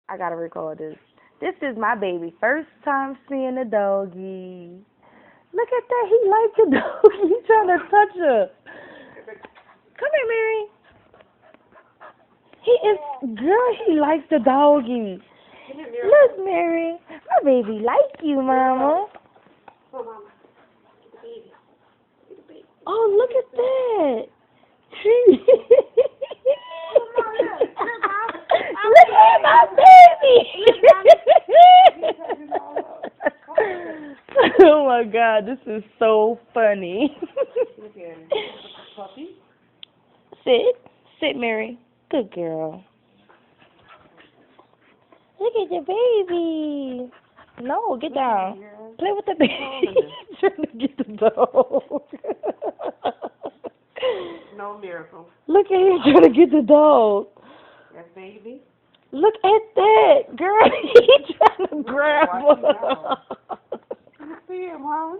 I gotta record this. This is my baby. First time seeing a doggy. Look at that. He likes the doggy. He's trying to touch her. Come here, Mary. He is, girl, he likes the doggy. Look, Mary. My baby like you, Mama. Oh, look at that. Look at my baby. Oh my God, this is so funny. Sit, Mary. Good girl. Look at your baby. No, get down. Play with the baby. Trying to get the dog. No miracle. Look at him trying to get the dog. That baby. Look at that, girl. He trying to grab her. See him, Mom.